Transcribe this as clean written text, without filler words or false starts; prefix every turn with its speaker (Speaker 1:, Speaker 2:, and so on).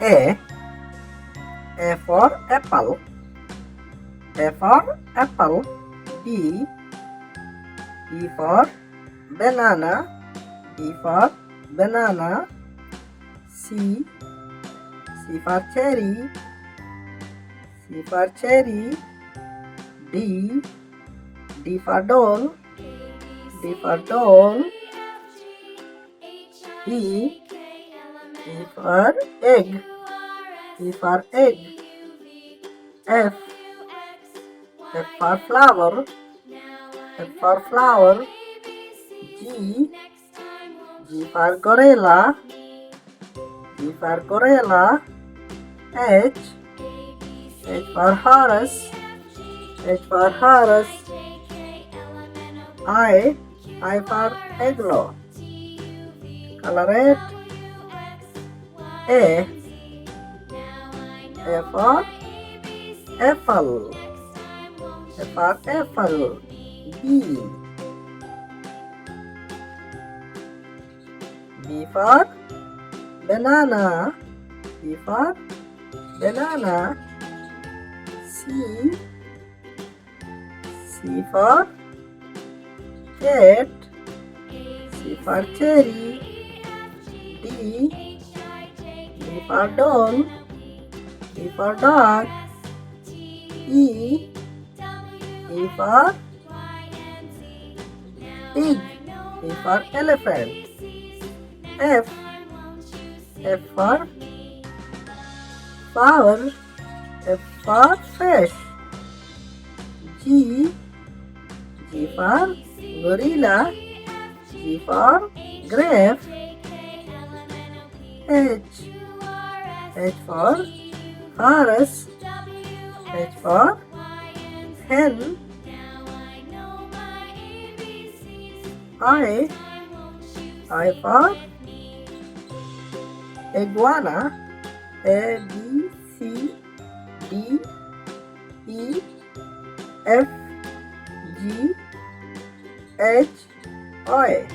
Speaker 1: A. A for apple. A for apple. B. B for banana. B for banana. C. C for cherry. C for cherry. D. D for doll. D for doll. E. E for egg. E for egg. F. F for flower. F for flower. G. G for gorilla. G for gorilla. H. H for horse. H for horse. I for igloo. Color it. A for apple. A for apple. B. B for banana. B for banana. C. C for cat. C for cherry. D. D for doll. D for dog. E. E for pig. E for elephant. F. F for flower. F for fish. G. G for gorilla. G for grape. H. H for horse. H for hen. I for iguana. A B C D E F G H I.